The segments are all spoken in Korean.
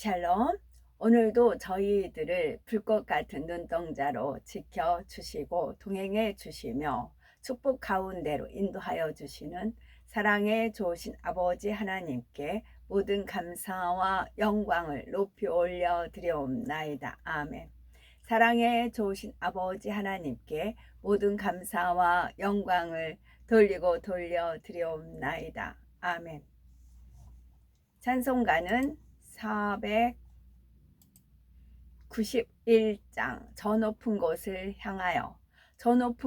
샬롬. 오늘도 저희들을 불꽃 같은 눈동자로 지켜주시고 동행해 주시며 축복 가운데로 인도하여 주시는 사랑의 좋으신 아버지 하나님께 모든 감사와 영광을 높이 올려 드려옵나이다. 아멘. 사랑의 좋으신 아버지 하나님께 모든 감사와 영광을 돌려 드려옵나이다. 아멘. 찬송가는 491장 저 높은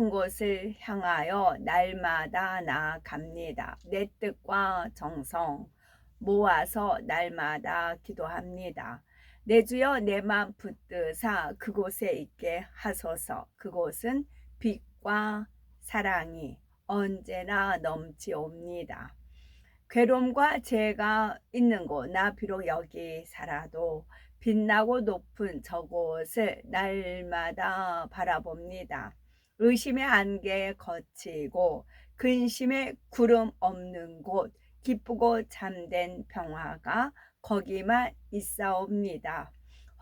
곳을 향하여 날마다 나아갑니다. 내 뜻과 정성 모아서 날마다 기도합니다. 내 주여 내 맘 붙드사 그곳에 있게 하소서. 그곳은 빛과 사랑이 언제나 넘치옵니다. 괴로움과 죄가 있는 곳, 나 비록 여기 살아도 빛나고 높은 저곳을 날마다 바라봅니다. 의심의 안개 거치고 근심의 구름 없는 곳, 기쁘고 참된 평화가 거기만 있사옵니다.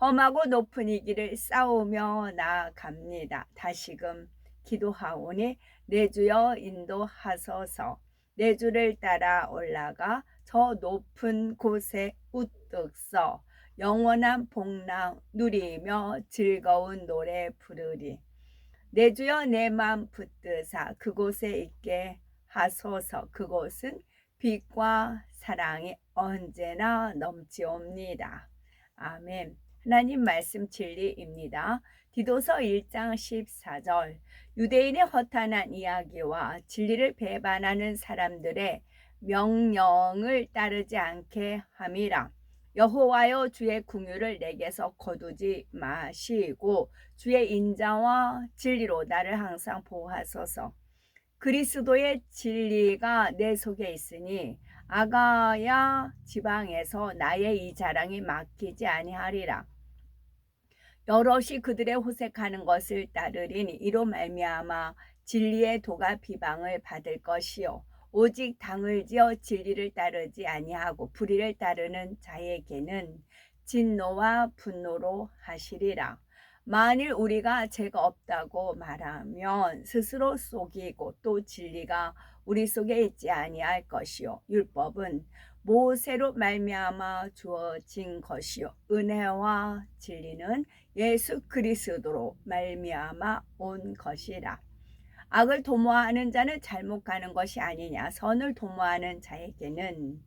험하고 높은 이 길을 싸우며 나아갑니다. 다시금 기도하오니 내 주여 인도하소서. 내 주를 따라 올라가 저 높은 곳에 우뚝 서 영원한 복락 누리며 즐거운 노래 부르리. 내 주여 내 맘 붙드사 그곳에 있게 하소서. 그곳은 빛과 사랑이 언제나 넘치옵니다. 아멘. 하나님 말씀 진리입니다. 디도서 1장 14절 유대인의 허탄한 이야기와 진리를 배반하는 사람들의 명령을 따르지 않게 함이라. 여호와여 주의 궁유를 내게서 거두지 마시고 주의 인자와 진리로 나를 항상 보호하소서. 그리스도의 진리가 내 속에 있으니 아가야 지방에서 나의 이 자랑이 막히지 아니하리라. 여럿이 그들의 호색하는 것을 따르리니 이로 말미암아 진리의 도가 비방을 받을 것이요 오직 당을 지어 진리를 따르지 아니하고 불의를 따르는 자에게는 진노와 분노로 하시리라. 만일 우리가 죄가 없다고 말하면 스스로 속이고 또 진리가 우리 속에 있지 아니할 것이요 율법은 모세로 말미암아 주어진 것이요 은혜와 진리는 예수 그리스도로 말미암아 온 것이라. 악을 도모하는 자는 잘못 가는 것이 아니냐. 선을 도모하는 자에게는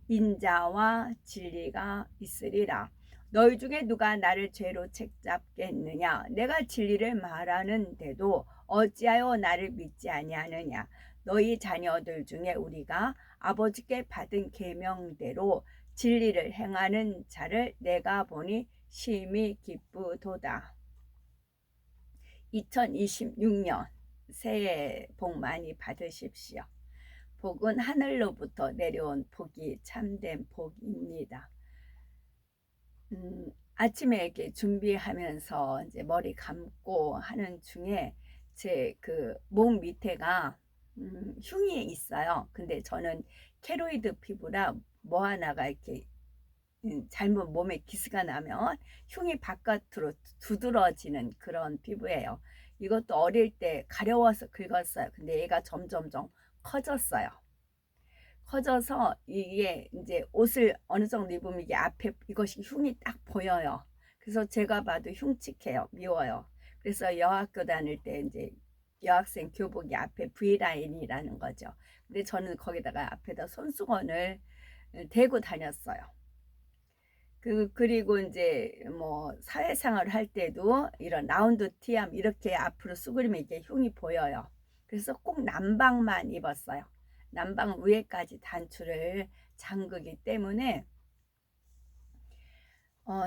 인자와 진리가 있으리라. 너희 중에 누가 나를 죄로 책잡겠느냐. 내가 진리를 말하는데도 어찌하여 나를 믿지 아니하느냐. 너희 자녀들 중에 우리가 아버지께 받은 계명대로 진리를 행하는 자를 내가 보니 심히 기쁘도다. 2026년 새해 복 많이 받으십시오. 복은 하늘로부터 내려온 복이 참된 복입니다. 아침에 이렇게 준비하면서 이제 머리 감고 하는 중에 제 그 목 밑에가 흉이 있어요. 근데 저는 케로이드 피부라 뭐 하나가 이렇게 잘못 몸에 기스가 나면 흉이 바깥으로 두드러지는 그런 피부예요. 이것도 어릴 때 가려워서 긁었어요. 근데 얘가 점점점 커졌어요. 커져서 이게 이제 옷을 어느 정도 입으면 이게 앞에 이것이 흉이 딱 보여요. 그래서 제가 봐도 흉측해요. 미워요. 그래서 여학교 다닐 때 이제 여학생 교복이 앞에 V라인이라는 거죠. 근데 저는 거기다가 앞에다 손수건을 대고 다녔어요. 그리고 이제 뭐 사회생활을 할 때도 이런 라운드 티함 이렇게 앞으로 수그리면 이게 흉이 보여요. 그래서 꼭 남방만 입었어요. 남방 위에까지 단추를 잠그기 때문에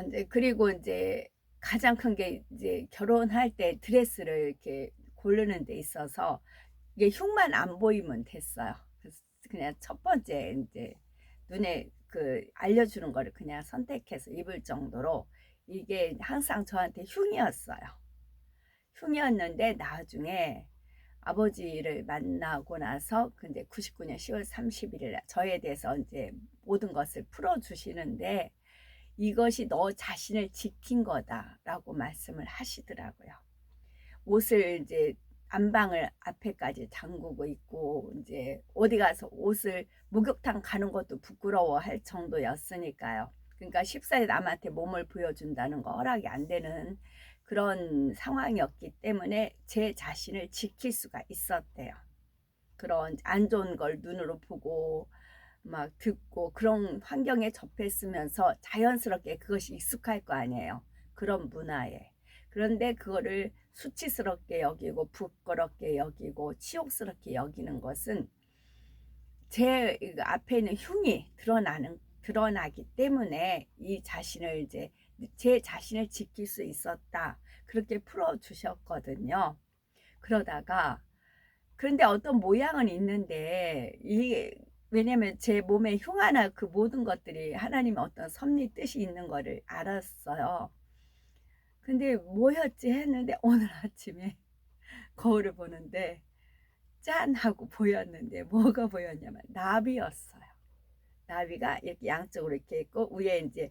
이제 그리고 이제 가장 큰 게 이제 결혼할 때 드레스를 이렇게 고르는 데 있어서 이게 흉만 안 보이면 됐어요. 그래서 그냥 첫 번째 이제 눈에 알려주는 거를 그냥 선택해서 입을 정도로 이게 항상 저한테 흉이었어요. 흉이었는데 나중에 아버지를 만나고 나서 근데 99년 10월 31일 저에 대해서 이제 모든 것을 풀어주시는데 이것이 너 자신을 지킨 거다라고 말씀을 하시더라고요. 옷을 이제 안방을 앞에까지 잠그고 있고 이제 어디 가서 옷을 목욕탕 가는 것도 부끄러워할 정도였으니까요. 그러니까 쉽사리 남한테 몸을 보여준다는 거 허락이 안 되는 그런 상황이었기 때문에 제 자신을 지킬 수가 있었대요. 그런 안 좋은 걸 눈으로 보고 막 듣고 그런 환경에 접했으면서 자연스럽게 그것이 익숙할 거 아니에요. 그런 문화에. 그런데 그거를 수치스럽게 여기고 부끄럽게 여기고 치욕스럽게 여기는 것은 제 앞에 있는 흉이 드러나기 때문에 이 자신을 이제 제 자신을 지킬 수 있었다. 그렇게 풀어 주셨거든요. 그러다가 그런데 어떤 모양은 있는데 이게 왜냐면 제 몸에 흉하나 그 모든 것들이 하나님의 어떤 섭리 뜻이 있는 거를 알았어요. 근데 뭐였지 했는데 오늘 아침에 거울을 보는데 짠 하고 보였는데 뭐가 보였냐면 나비였어요. 나비가 이렇게 양쪽으로 이렇게 있고 위에 이제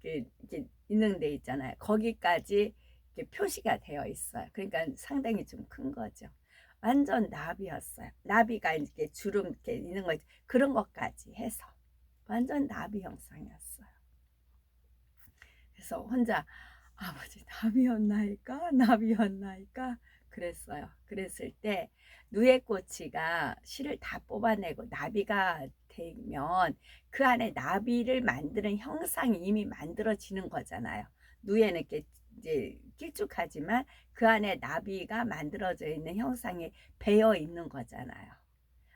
이렇게 있는 데 있잖아요. 거기까지 이렇게 표시가 되어 있어요. 그러니까 상당히 좀 큰 거죠. 완전 나비였어요. 나비가 이렇게 주름 이렇게 있는 거 그런 것까지 해서 완전 나비 형상이었어요. 그래서 혼자 아버지 나비였나이까 나비였나이까 그랬어요. 그랬을 때 누에꼬치가 실을 다 뽑아내고 나비가 되면 그 안에 나비를 만드는 형상이 이미 만들어지는 거잖아요. 누에는 이렇게 이제 길쭉하지만 그 안에 나비가 만들어져 있는 형상이 배어 있는 거잖아요.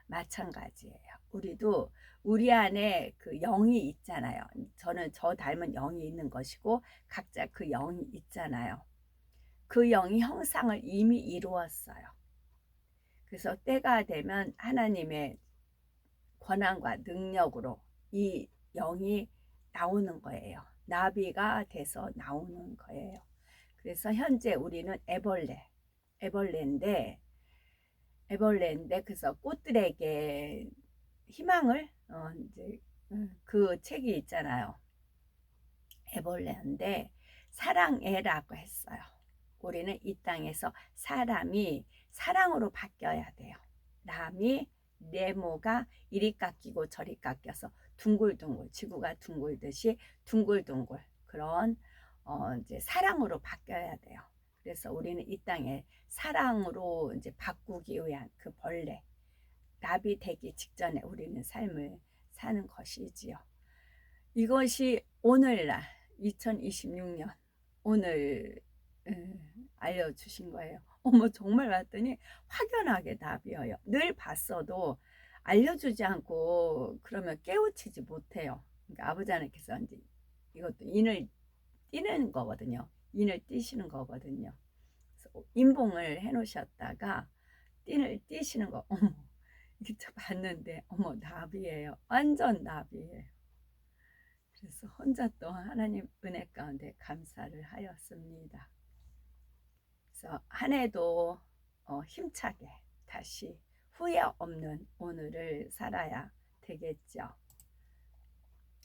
마찬가지예요. 우리도 우리 안에 그 영이 있잖아요. 저는 저 닮은 영이 있는 것이고 각자 그 영이 있잖아요. 그 영이 형상을 이미 이루었어요. 그래서 때가 되면 하나님의 권한과 능력으로 이 영이 나오는 거예요. 나비가 돼서 나오는 거예요. 그래서 현재 우리는 애벌레인데 그래서 꽃들에게 희망을 이제 그 책이 있잖아요. 애벌레인데 사랑애라고 했어요. 우리는 이 땅에서 사람이 사랑으로 바뀌어야 돼요. 남이 네모가 이리 깎이고 저리 깎여서 둥글둥글 지구가 둥글듯이 둥글둥글 그런 이제 사랑으로 바뀌어야 돼요. 그래서 우리는 이 땅에 사랑으로 이제 바꾸기 위한 그 벌레 나비 되기 직전에 우리는 삶을 사는 것이지요. 이것이 오늘날 2026년 오늘 알려주신 거예요. 어머 정말 봤더니 확연하게 나비예요. 늘 봤어도 알려주지 않고 그러면 깨우치지 못해요. 그러니까 아버지 하나님께서 이제 이것도 인을 띄는 거거든요. 인을 띄시는 거거든요. 그래서 인봉을 해놓으셨다가 띠를 띄시는 거 어머 이렇게 봤는데 어머 나비예요. 완전 나비예요. 그래서 혼자 또 하나님 은혜 가운데 감사를 하였습니다. 그래서 한 해도 힘차게 다시 후회 없는 오늘을 살아야 되겠죠.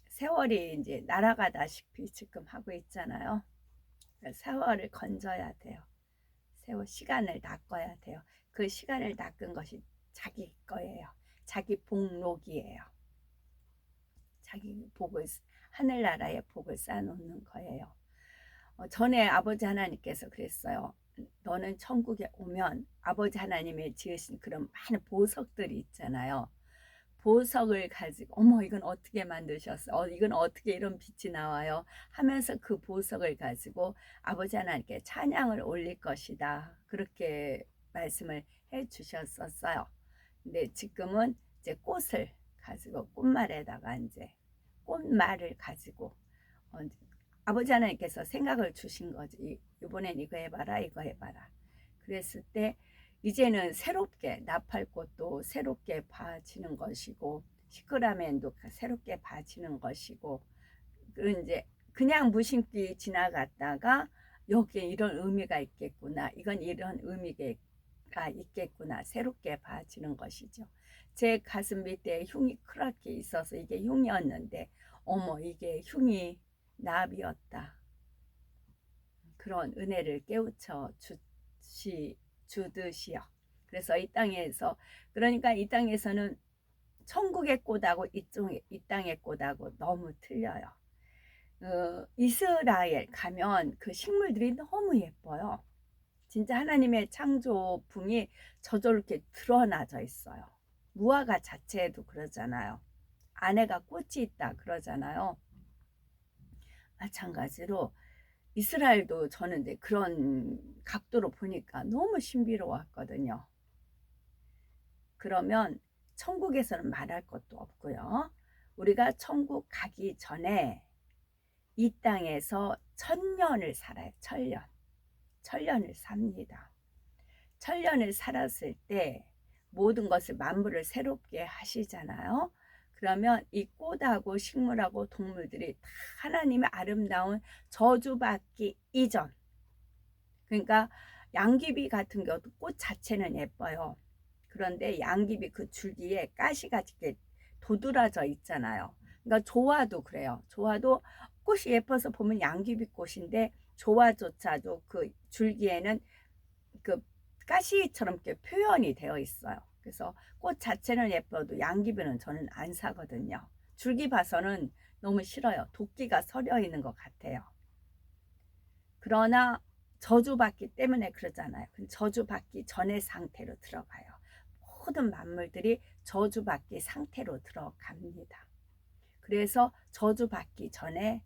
세월이 이제 날아가다시피 지금 하고 있잖아요. 세월을 건져야 돼요. 세월 시간을 낚아야 돼요. 그 시간을 낚은 것이 자기 거예요. 자기 복록이에요. 자기 복을 하늘나라의 복을 쌓아놓는 거예요. 전에 아버지 하나님께서 그랬어요. 너는 천국에 오면 아버지 하나님의 지으신 그런 많은 보석들이 있잖아요. 보석을 가지고 어머 이건 어떻게 만드셨어? 이건 어떻게 이런 빛이 나와요? 하면서 그 보석을 가지고 아버지 하나님께 찬양을 올릴 것이다. 그렇게 말씀을 해 주셨었어요. 근데 지금은 이제 꽃을 가지고 꽃말에다가 이제 꽃말을 가지고 아버지 하나님께서 생각을 주신 거지. 이번엔 이거 해봐라 이거 해봐라. 그랬을 때 이제는 새롭게 나팔꽃도 새롭게 봐지는 것이고 시크라멘도 새롭게 봐지는 것이고 이제 그냥 무심히 지나갔다가 여기에 이런 의미가 있겠구나 이건 이런 의미가 있겠구나 새롭게 봐지는 것이죠. 제 가슴 밑에 흉이 크게 있어서 이게 흉이었는데 어머 이게 흉이 나비였다. 그런 은혜를 깨우쳐 주듯이요. 그래서 이 땅에서, 그러니까 이 땅에서는 천국의 꽃하고 이 땅의 꽃하고 너무 틀려요. 이스라엘 가면 그 식물들이 너무 예뻐요. 진짜 하나님의 창조품이 저렇게 드러나져 있어요. 무화과 자체에도 그러잖아요. 안에가 꽃이 있다 그러잖아요. 마찬가지로 이스라엘도 저는 이제 그런 각도로 보니까 너무 신비로웠거든요. 그러면 천국에서는 말할 것도 없고요. 우리가 천국 가기 전에 이 땅에서 1000년을 살아요. 1000년. 1000년을 삽니다. 1000년을 살았을 때 모든 것을 만물을 새롭게 하시잖아요. 그러면 이 꽃하고 식물하고 동물들이 다 하나님의 아름다운 저주받기 이전. 그러니까 양귀비 같은 경우도 꽃 자체는 예뻐요. 그런데 양귀비 그 줄기에 가시가 이렇게 도드라져 있잖아요. 그러니까 조화도 그래요. 조화도 꽃이 예뻐서 보면 양귀비 꽃인데 조화조차도 그 줄기에는 그 가시처럼 이렇게 표현이 되어 있어요. 그래서 꽃 자체는 예뻐도 양귀비는 저는 안 사거든요. 줄기 봐서는 너무 싫어요. 도끼가 서려 있는 것 같아요. 그러나 저주받기 때문에 그러잖아요. 저주받기 전의 상태로 들어가요. 모든 만물들이 저주받기 상태로 들어갑니다. 그래서 저주받기 전에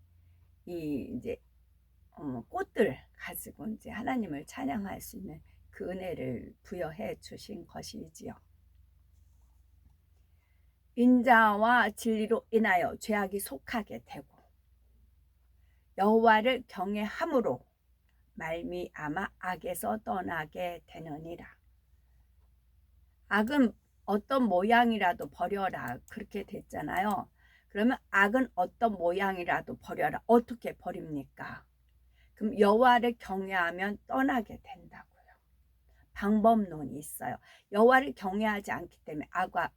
이제 꽃들 가지고 이제 하나님을 찬양할 수 있는 그 은혜를 부여해 주신 것이지요. 인자와 진리로 인하여 죄악이 속하게 되고 여호와를 경외함으로 말미암아 악에서 떠나게 되느니라. 악은 어떤 모양이라도 버려라 그렇게 됐잖아요. 그러면 악은 어떤 모양이라도 버려라. 어떻게 버립니까? 그럼 여호와를 경외하면 떠나게 된다고요. 방법론이 있어요. 여호와를 경외하지 않기 때문에 악과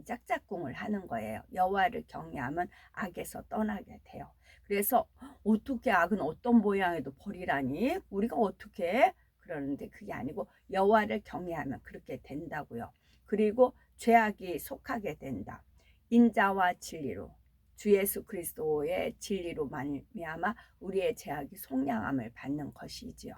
짝짝꿍을 하는 거예요. 여호와를 경외하면 악에서 떠나게 돼요. 그래서 어떻게 악은 어떤 모양에도 버리라니? 우리가 어떻게? 그러는데 그게 아니고 여호와를 경외하면 그렇게 된다고요. 그리고 죄악이 속하게 된다. 인자와 진리로 주 예수 그리스도의 진리로 말미암아 우리의 죄악이 속량함을 받는 것이지요.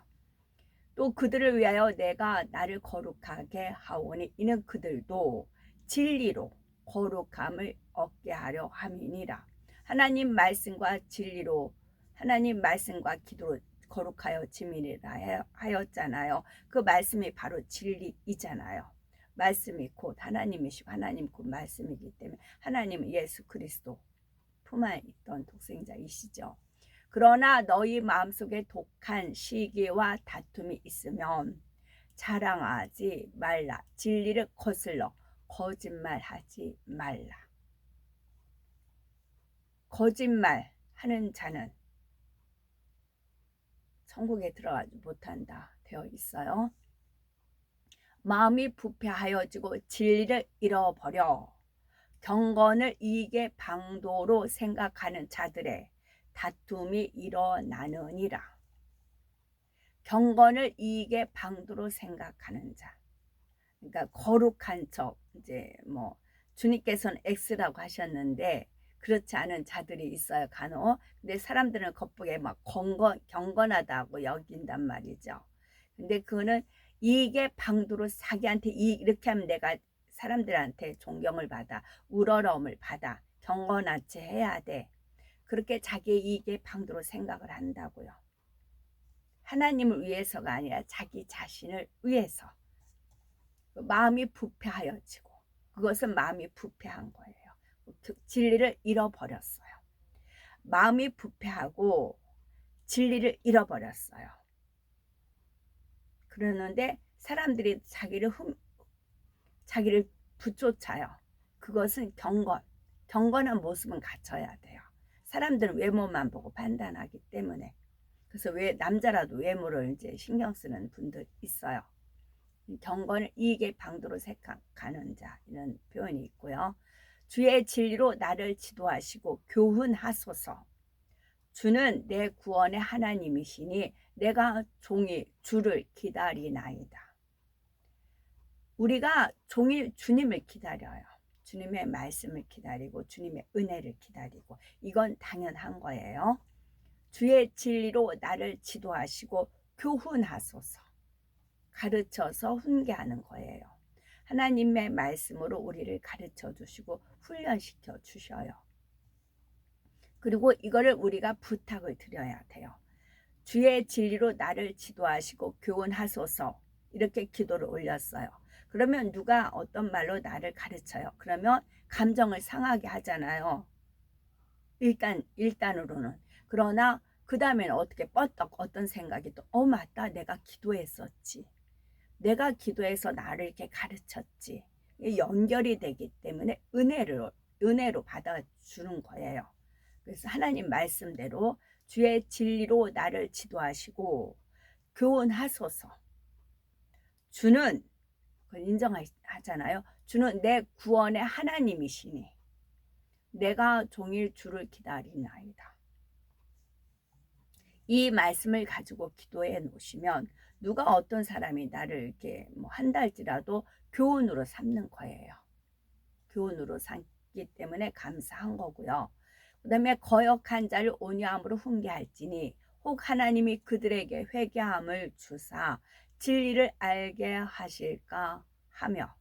또 그들을 위하여 내가 나를 거룩하게 하오니 이는 그들도 진리로 거룩함을 얻게 하려 함이니라. 하나님 말씀과 진리로 하나님 말씀과 기도로 거룩하여 지밀이라 하였잖아요. 그 말씀이 바로 진리이잖아요. 말씀이 곧 하나님이시고 하나님 곧 말씀이기 때문에 하나님은 예수 그리스도 품 안에 있던 독생자이시죠. 그러나 너희 마음속에 독한 시기와 다툼이 있으면 자랑하지 말라. 진리를 거슬러 거짓말하지 말라. 거짓말하는 자는 천국에 들어가지 못한다 되어 있어요. 마음이 부패하여지고 진리를 잃어버려 경건을 이익의 방도로 생각하는 자들의 다툼이 일어나느니라. 경건을 이익의 방도로 생각하는 자. 그러니까 거룩한 척, 이제 뭐 주님께서는 X라고 하셨는데 그렇지 않은 자들이 있어요, 간혹. 근데 사람들은 겉보기에 막 경건하다고 여긴단 말이죠. 근데 그거는 이익의 방도로 자기한테 이렇게 하면 내가 사람들한테 존경을 받아, 우러러움을 받아, 경건하지 해야 돼. 그렇게 자기의 이익의 방도로 생각을 한다고요. 하나님을 위해서가 아니라 자기 자신을 위해서. 마음이 부패하여지고 그것은 마음이 부패한 거예요. 진리를 잃어버렸어요. 마음이 부패하고 진리를 잃어버렸어요. 그러는데 사람들이 자기를 부쫓아요. 그것은 경건한 모습은 갖춰야 돼요. 사람들은 외모만 보고 판단하기 때문에. 그래서 왜 남자라도 외모를 이제 신경 쓰는 분들 있어요. 경건을 이익의 방도로 생각하는 자 이런 표현이 있고요. 주의 진리로 나를 지도하시고 교훈하소서. 주는 내 구원의 하나님이시니 내가 종이 주를 기다리나이다. 우리가 종일 주님을 기다려요. 주님의 말씀을 기다리고 주님의 은혜를 기다리고, 이건 당연한 거예요. 주의 진리로 나를 지도하시고 교훈하소서. 가르쳐서 훈계하는 거예요. 하나님의 말씀으로 우리를 가르쳐 주시고 훈련시켜 주셔요. 그리고 이거를 우리가 부탁을 드려야 돼요. 주의 진리로 나를 지도하시고 교훈하소서. 이렇게 기도를 올렸어요. 그러면 누가 어떤 말로 나를 가르쳐요? 그러면 감정을 상하게 하잖아요. 일단으로는. 그러나 그 다음에는 어떻게 뻗떡 어떤 생각이 또 맞다, 내가 기도했었지. 내가 기도해서 나를 이렇게 가르쳤지. 연결이 되기 때문에 은혜로 받아주는 거예요. 그래서 하나님 말씀대로 주의 진리로 나를 지도하시고 교훈하소서. 주는, 그걸 인정하잖아요. 주는 내 구원의 하나님이시니 내가 종일 주를 기다리나이다. 이 말씀을 가지고 기도해 놓으시면 누가 어떤 사람이 나를 이렇게 한달지라도 교훈으로 삼는 거예요. 교훈으로 삼기 때문에 감사한 거고요. 그 다음에 거역한 자를 온유함으로 훈계할지니 혹 하나님이 그들에게 회개함을 주사 진리를 알게 하실까 하며.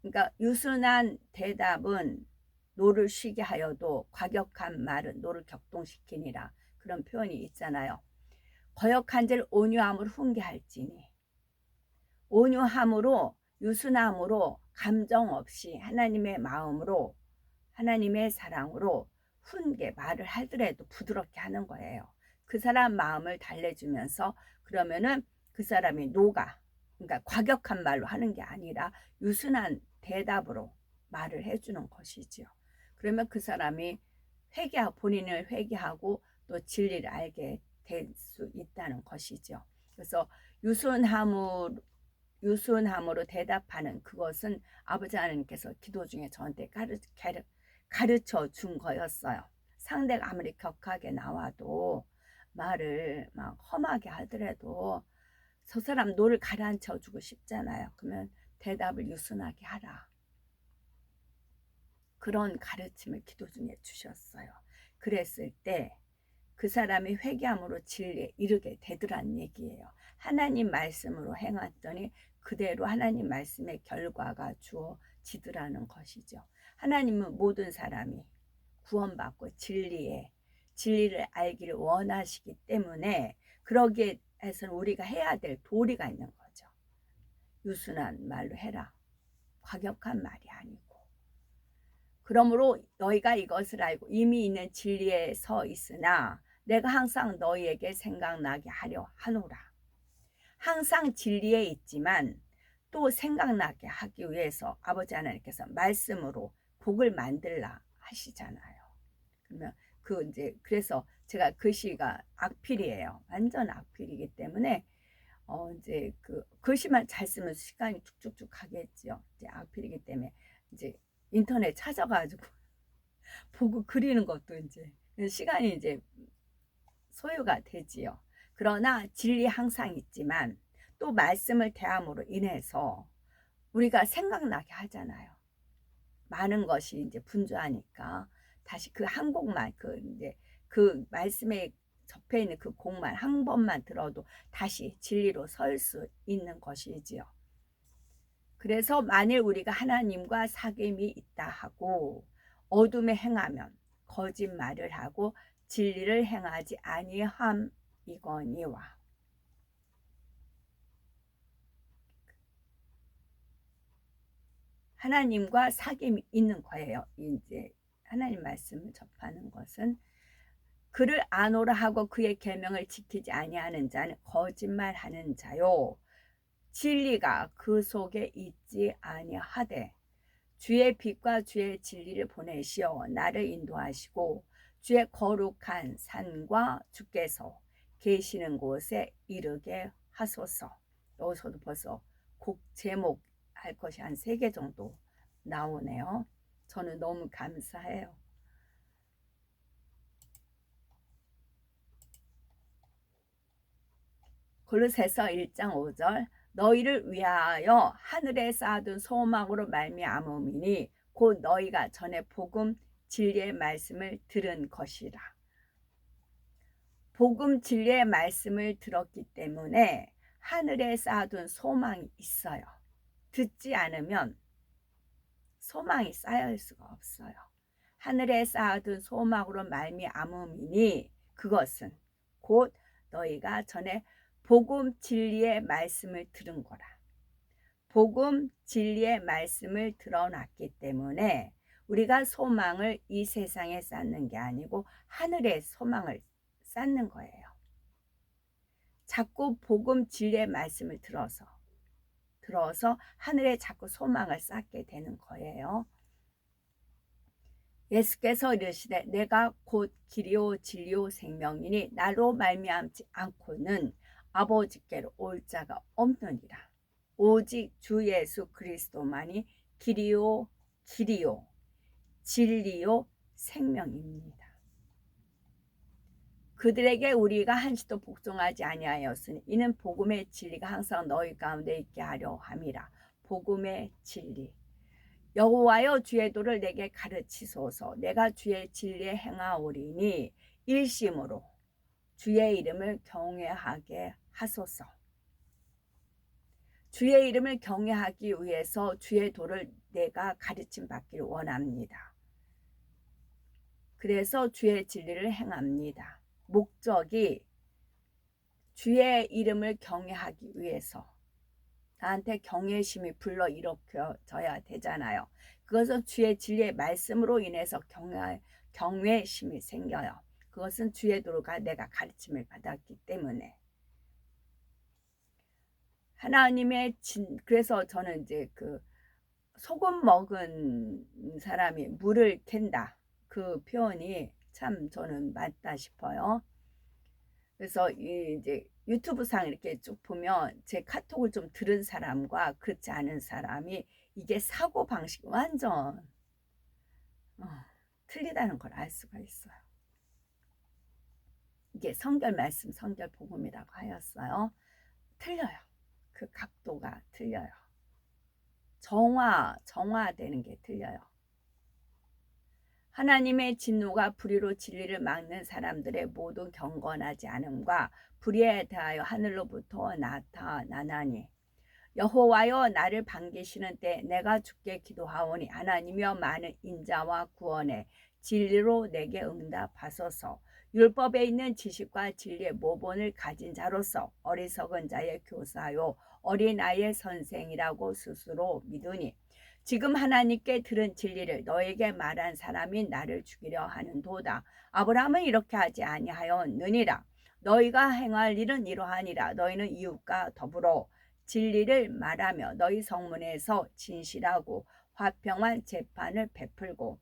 그러니까 유순한 대답은 노를 쉬게 하여도 과격한 말은 노를 격동시키니라, 그런 표현이 있잖아요. 거역한 자를 온유함으로 훈계할지니, 온유함으로, 유순함으로, 감정 없이 하나님의 마음으로, 하나님의 사랑으로 훈계, 말을 하더라도 부드럽게 하는 거예요. 그 사람 마음을 달래주면서, 그러면은 그 사람이 그러니까 과격한 말로 하는 게 아니라 유순한 대답으로 말을 해주는 것이지요. 그러면 그 사람이 본인을 회개하고 또 진리를 알게 될 수 있다는 것이죠. 그래서 유순함으로 대답하는 그것은 아버지 하나님께서 기도 중에 저한테 가르쳐 준 거였어요. 상대가 아무리 격하게 나와도, 말을 막 험하게 하더라도 저 사람 노를 가라앉혀 주고 싶잖아요. 그러면 대답을 유순하게 하라. 그런 가르침을 기도 중에 주셨어요. 그랬을 때 그 사람이 회개함으로 진리에 이르게 되더란 얘기예요. 하나님 말씀으로 행했더니 그대로 하나님 말씀의 결과가 주어지더라는 것이죠. 하나님은 모든 사람이 구원받고 진리를 알기를 원하시기 때문에, 그러기에 해서는 우리가 해야 될 도리가 있는 거죠. 유순한 말로 해라. 과격한 말이 아니고. 그러므로 너희가 이것을 알고 이미 있는 진리에 서 있으나 내가 항상 너희에게 생각나게 하려 하노라. 항상 진리에 있지만 또 생각나게 하기 위해서 아버지 하나님께서 말씀으로 복을 만들라 하시잖아요. 그러면 그래서 제가 글씨가 악필이에요. 완전 악필이기 때문에 이제 글씨만 잘 쓰면 시간이 쭉쭉쭉 가겠지요. 이제 악필이기 때문에 이제 인터넷 찾아가지고 보고 그리는 것도 이제 시간이 이제 소요가 되지요. 그러나 진리 항상 있지만 또 말씀을 대함으로 인해서 우리가 생각나게 하잖아요. 많은 것이 이제 분주하니까 다시 그 한 곡만, 이제 그 말씀에 접해 있는 그 곡만 한 번만 들어도 다시 진리로 설 수 있는 것이지요. 그래서 만일 우리가 하나님과 사귐이 있다 하고 어둠에 행하면 거짓말을 하고 진리를 행하지 아니함이거니와. 하나님과 사귐이 있는 거예요. 이제 하나님 말씀을 접하는 것은, 그를 아노라 하고 그의 계명을 지키지 아니하는 자는 거짓말하는 자요, 진리가 그 속에 있지 아니하되 주의 빛과 주의 진리를 보내시어 나를 인도하시고 주의 거룩한 산과 주께서 계시는 곳에 이르게 하소서. 여기서도 벌써 곡 제목 할 것이 한 3개 정도 나오네요. 저는 너무 감사해요. 골로새서 1장 5절 너희를 위하여 하늘에 쌓아둔 소망으로 말미암음이니 곧 너희가 전에 복음 진리의 말씀을 들은 것이라. 복음 진리의 말씀을 들었기 때문에 하늘에 쌓아둔 소망이 있어요. 듣지 않으면 소망이 쌓여있을 수가 없어요. 하늘에 쌓아둔 소망으로 말미암음이니 그것은 곧 너희가 전에 복음 진리의 말씀을 들은 거라. 복음 진리의 말씀을 들어놨기 때문에 우리가 소망을 이 세상에 쌓는 게 아니고 하늘에 소망을 쌓는 거예요. 자꾸 복음 진리의 말씀을 들어서 하늘에 자꾸 소망을 쌓게 되는 거예요. 예수께서 이르시되 내가 곧 길이요 진리요 생명이니 나로 말미암지 않고는 아버지께로 올 자가 없느니라. 오직 주 예수 그리스도만이 길이요 진리요 생명입니다. 그들에게 우리가 한시도 복종하지 아니하였으니 이는 복음의 진리가 항상 너희 가운데 있게 하려 함이라. 복음의 진리. 여호와여 주의 도를 내게 가르치소서. 내가 주의 진리에 행하오리니 일심으로 주의 이름을 경외하게 하소서. 주의 이름을 경외하기 위해서 주의 도를 내가 가르침 받기를 원합니다. 그래서 주의 진리를 행합니다. 목적이 주의 이름을 경외하기 위해서 나한테 경외심이 불러일으켜져야 되잖아요. 그것은 주의 진리의 말씀으로 인해서 경외심이 생겨요. 그것은 주의 도가 내가 가르침을 받았기 때문에. 하나님의 그래서 저는 이제 그 소금 먹은 사람이 물을 캔다. 그 표현이 참 저는 맞다 싶어요. 그래서 이제 유튜브상 이렇게 쭉 보면 제 카톡을 좀 들은 사람과 그렇지 않은 사람이 이게 사고 방식이 완전 틀리다는 걸 알 수가 있어요. 이게 성결 말씀, 성결 복음이라고 하였어요. 틀려요. 그 각도가 틀려요. 정화되는 게 틀려요. 하나님의 진노가 불의로 진리를 막는 사람들의 모든 경건하지 않음과 불의에 대하여 하늘로부터 나타나나니 여호와여 나를 반기시는 때 내가 주께 기도하오니 하나님여 많은 인자와 구원의 진리로 내게 응답하소서. 율법에 있는 지식과 진리의 모본을 가진 자로서 어리석은 자의 교사요 어린아이의 선생이라고 스스로 믿으니 지금 하나님께 들은 진리를 너에게 말한 사람이 나를 죽이려 하는도다. 아브라함은 이렇게 하지 아니하였느니라. 너희가 행할 일은 이러하니라. 너희는 이웃과 더불어 진리를 말하며 너희 성문에서 진실하고 화평한 재판을 베풀고.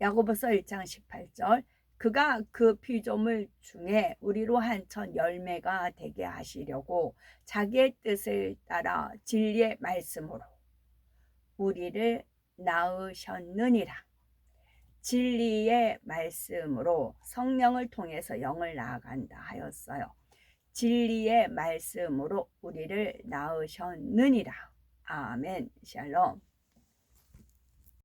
야고보서 1장 18절 그가 그 피조물 중에 우리로 한천 열매가 되게 하시려고 자기의 뜻을 따라 진리의 말씀으로 우리를 낳으셨느니라. 진리의 말씀으로 성령을 통해서 영을 낳아간다 하였어요. 진리의 말씀으로 우리를 낳으셨느니라. 아멘. 샬롬.